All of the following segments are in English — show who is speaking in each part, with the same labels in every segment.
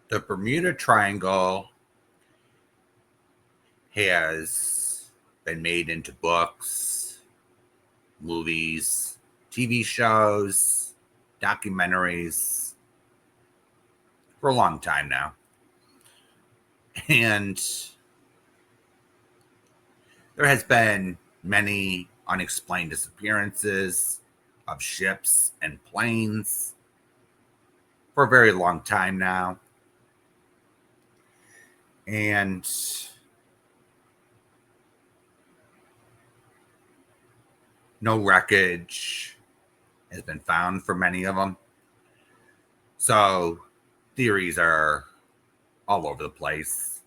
Speaker 1: The Bermuda Triangle has been made into books, movies, TV shows, documentaries for a long time now. And there has been many unexplained disappearances of ships and planes for a very long time now. And no wreckage has been found for many of them. So theories are all over the place.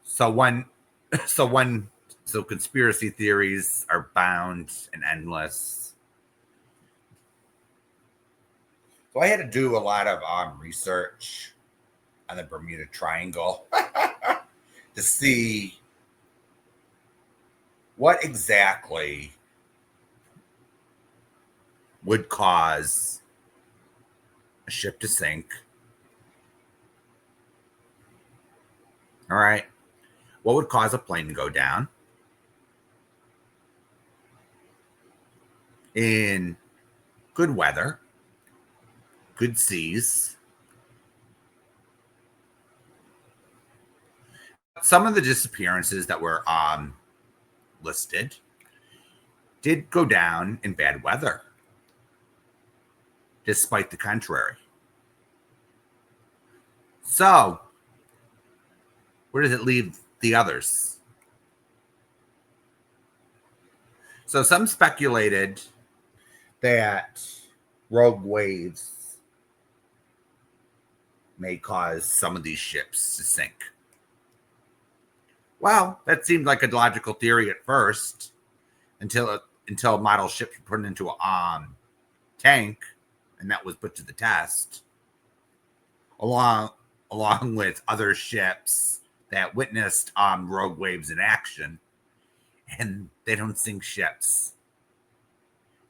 Speaker 1: So conspiracy theories are bound and endless. So I had to do a lot of research on the Bermuda Triangle to see what exactly would cause a ship to sink. All right. What would cause a plane to go down? In good weather, good seas. Some of the disappearances that were listed did go down in bad weather, despite the contrary. So, where does it leave the others? So, some speculated that rogue waves may cause some of these ships to sink. Well, that seemed like a logical theory at first, until model ships were put into a tank, and that was put to the test, along with other ships that witnessed rogue waves in action, and they don't sink ships.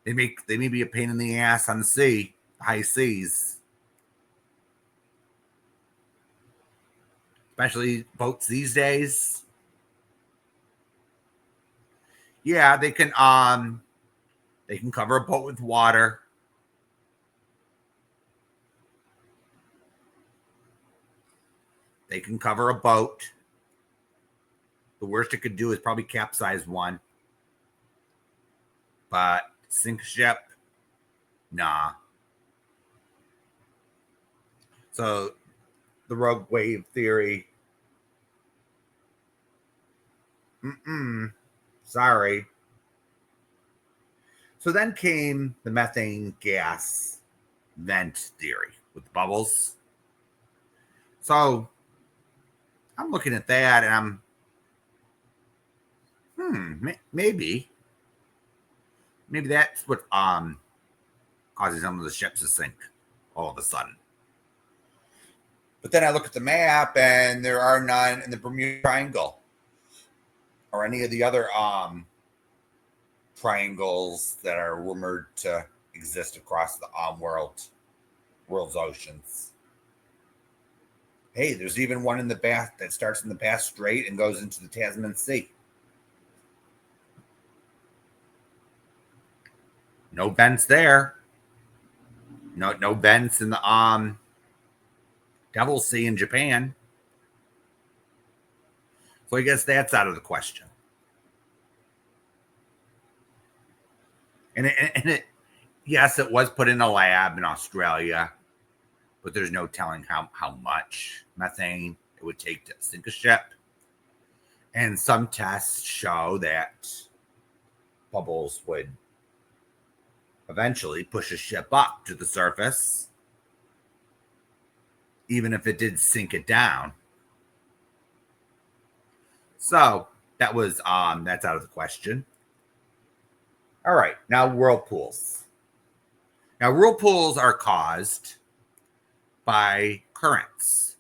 Speaker 1: They may be a pain in the ass on the sea, high seas, especially boats these days. Yeah, they can cover a boat with water. They can cover a boat. The worst it could do is probably capsize one. But sink a ship? Nah. So the rogue wave theory. Sorry. So then came the methane gas vent theory with bubbles. So I'm looking at that and maybe that's what causing some of the ships to sink all of a sudden. But then I look at the map and there are none in the Bermuda Triangle or any of the other triangles that are rumored to exist across the world's oceans. Hey, there's even one in the Bass that starts in the Bass Strait and goes into the Tasman Sea. No vents there. No vents in the Devil's Sea in Japan. So I guess that's out of the question. And yes, it was put in a lab in Australia, but there's no telling how much methane it would take to sink a ship. And some tests show that bubbles would eventually push a ship up to the surface, even if it did sink it down. So that was that's out of the question. All right, now whirlpools. Now whirlpools are caused by currents.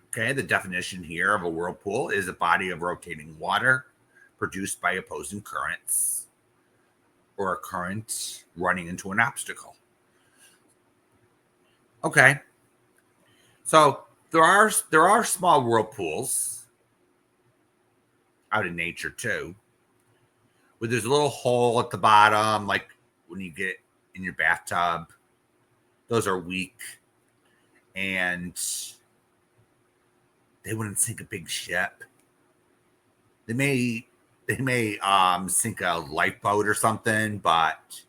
Speaker 1: Okay, the definition here of a whirlpool is a body of rotating water produced by opposing currents or a current running into an obstacle. Okay. So there are small whirlpools out in nature too, where there's a little hole at the bottom, like when you get in your bathtub. Those are weak, and they wouldn't sink a big ship. They may sink a lifeboat or something, but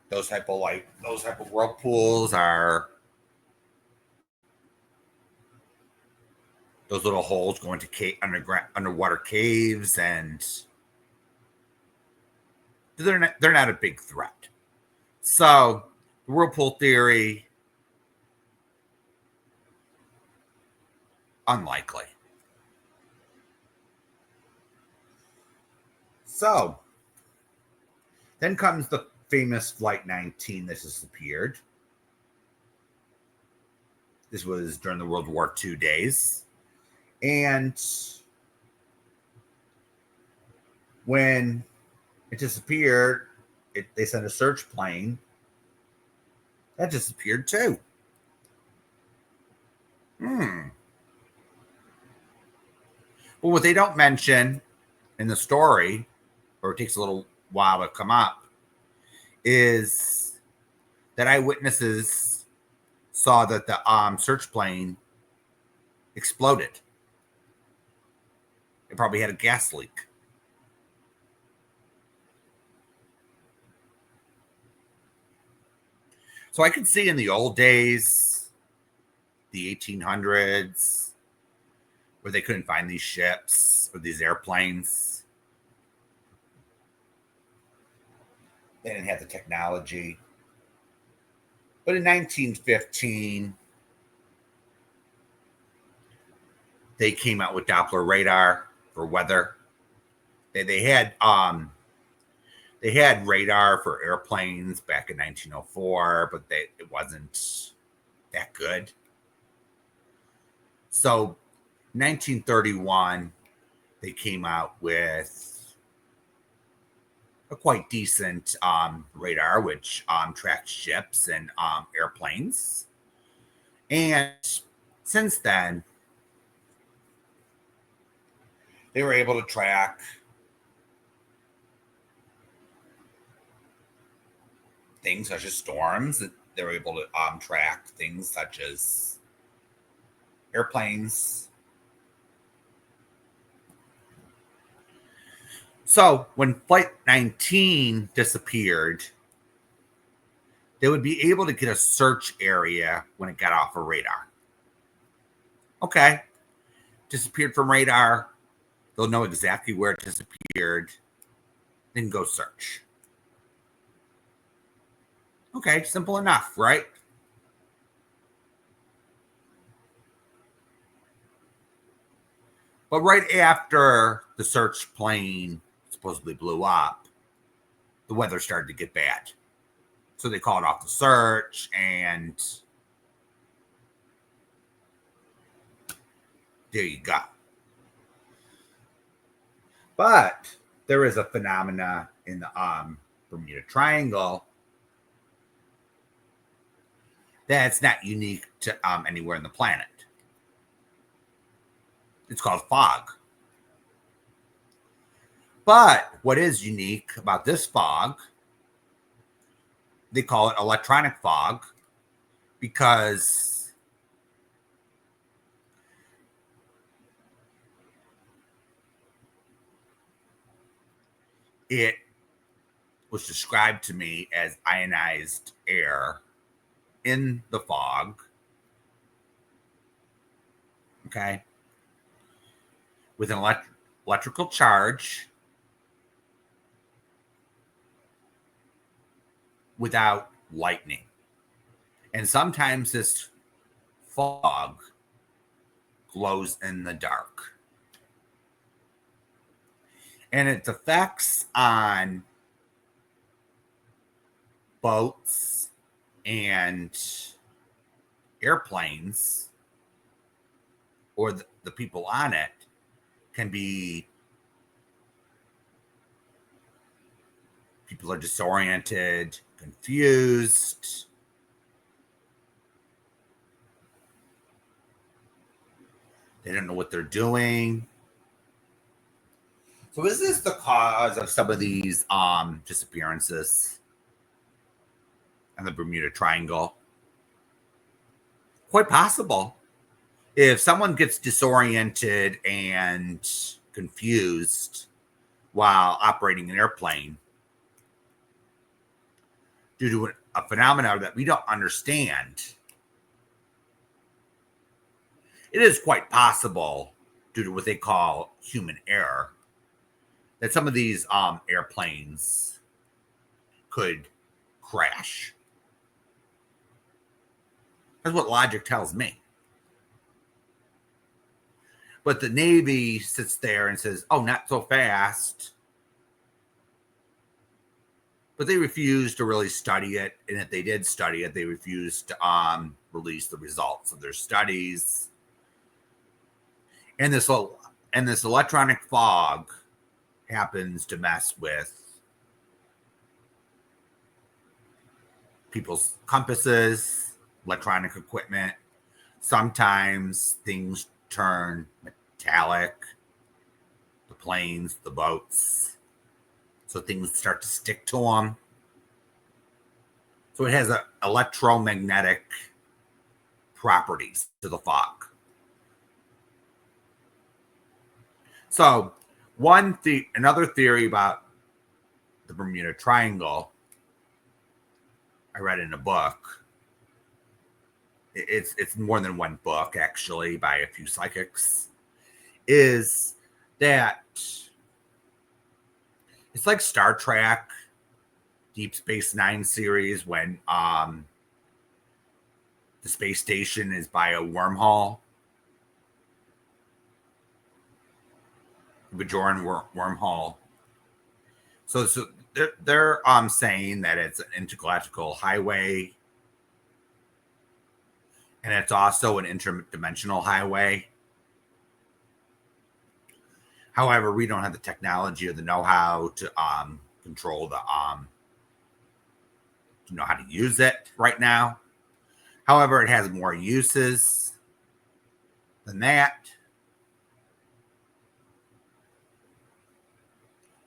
Speaker 1: those type of whirlpools are those little holes going to underwater caves, and they're not a big threat. So the whirlpool theory, unlikely. So then comes the famous Flight 19 that disappeared. This was during the World War II days. And when it disappeared, they sent a search plane. That disappeared too. But what they don't mention in the story, or it takes a little while to come up, is that eyewitnesses saw that the search plane exploded. It probably had a gas leak. So I could see in the old days, the 1800s, where they couldn't find these ships or these airplanes. They didn't have the technology. But in 1915, they came out with Doppler radar for weather. They had radar for airplanes back in 1904, but it wasn't that good. So 1931, they came out with a quite decent radar, which tracks ships and airplanes. And since then, they were able to track things such as storms. They were able to track things such as airplanes. So when Flight 19 disappeared, they would be able to get a search area when it got off of radar. Okay. Disappeared from radar. They'll know exactly where it disappeared. Then go search. Okay, simple enough, right? But right after the search plane supposedly blew up, the weather started to get bad. So they called off the search, and there you go. But there is a phenomena in the Bermuda Triangle that's not unique to anywhere in the planet. It's called fog. But what is unique about this fog, they call it electronic fog, because it was described to me as ionized air in the fog. Okay. With an electrical charge without lightning. And sometimes this fog glows in the dark. And its effects on boats and airplanes, or the people on it, can be People are disoriented, confused. They don't know what they're doing. So is this the cause of some of these disappearances in the Bermuda Triangle? Quite possible. If someone gets disoriented and confused while operating an airplane due to a phenomenon that we don't understand, it is quite possible, due to what they call human error, that some of these airplanes could crash. That's what logic tells me. But the Navy sits there and says, oh, not so fast. But they refuse to really study it. And if they did study it, they refused to release the results of their studies. And this electronic fog happens to mess with people's compasses, electronic equipment. Sometimes things turn metallic, the planes, the boats, so things start to stick to them. So it has electromagnetic properties to the fog. So another theory about the Bermuda Triangle I read in a book. It's more than one book, actually, by a few psychics, is that it's like Star Trek, Deep Space Nine series, when the space station is by a wormhole, the Bajoran wormhole. So they're saying that it's an intergalactical highway, and it's also an interdimensional highway. However, we don't have the technology or the know-how to control to know how to use it right now. However, it has more uses than that.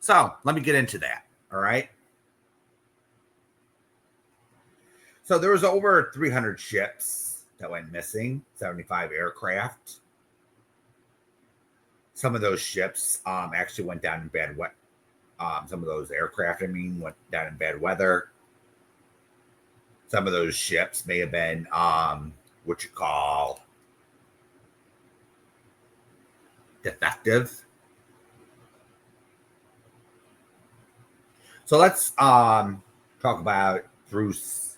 Speaker 1: So let me get into that. All right. So there was over 300 ships that went missing, 75 aircraft. Some of those ships actually went down in bad weather. Some of those aircraft, went down in bad weather. Some of those ships may have been what you call defective. So let's talk about Bruce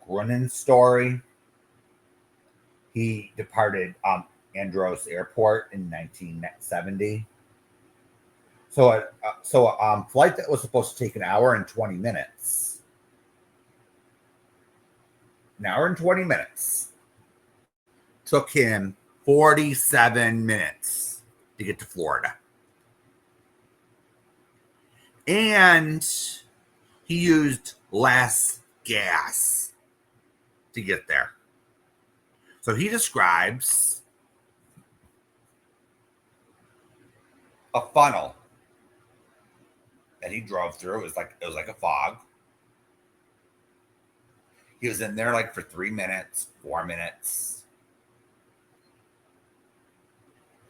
Speaker 1: Grunin's story. He departed Andros Airport in 1970. So a flight that was supposed to take an hour and 20 minutes. An hour and 20 minutes. Took him 47 minutes to get to Florida. And he used less gas to get there. So he describes a funnel that he drove through. It was like a fog. He was in there like for 3 minutes, 4 minutes.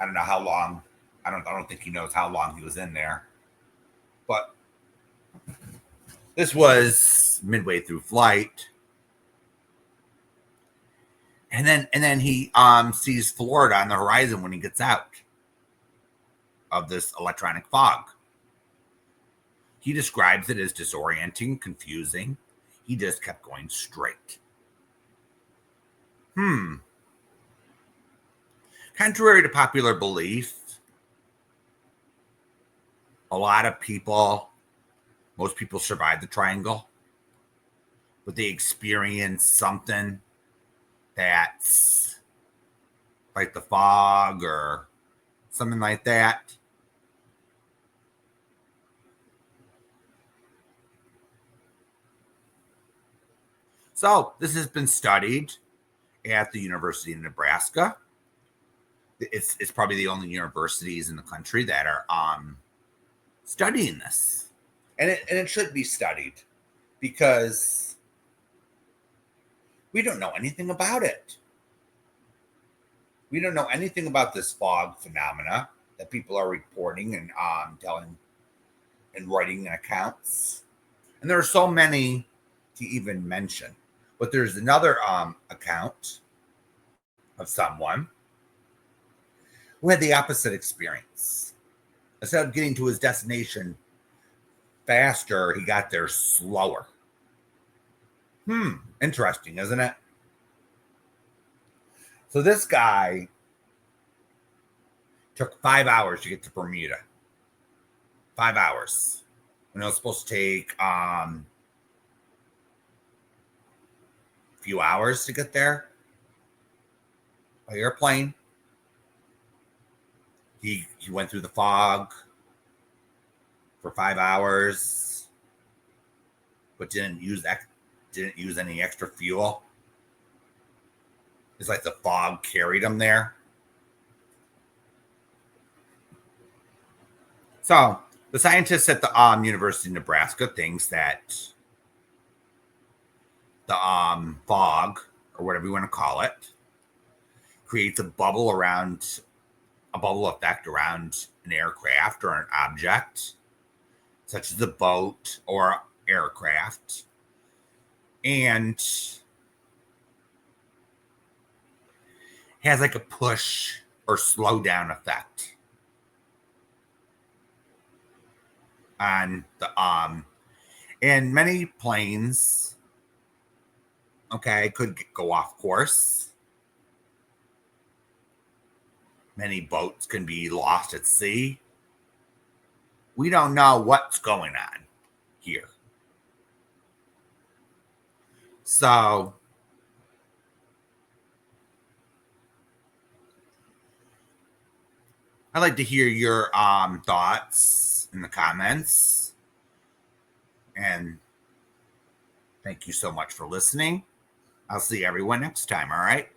Speaker 1: I don't know how long. I don't think he knows how long he was in there. But this was midway through flight. And then he sees Florida on the horizon when he gets out of this electronic fog. He describes it as disorienting, confusing. He just kept going straight. Contrary to popular belief, most people survive the triangle, but they experience something that's like the fog or something like that. So this has been studied at the University of Nebraska. It's probably the only universities in the country that are studying this, and it should be studied because we don't know anything about it. We don't know anything about this fog phenomena that people are reporting and telling and writing in accounts. And there are so many to even mention. But there's another account of someone who had the opposite experience. Instead of getting to his destination faster, he got there slower. Interesting, isn't it? So this guy took 5 hours to get to Bermuda. 5 hours. When it was supposed to take a few hours to get there by airplane. He went through the fog for 5 hours, but didn't use any extra fuel. It's like the fog carried him there. So the scientists at the University of Nebraska thinks that the fog, or whatever you want to call it, creates a bubble effect around an aircraft or an object, such as a boat or aircraft, and has like a push or slow down effect on the and many planes could go off course. Many boats can be lost at sea. We don't know what's going on here. So I'd like to hear your thoughts in the comments. And thank you so much for listening. I'll see everyone next time, all right?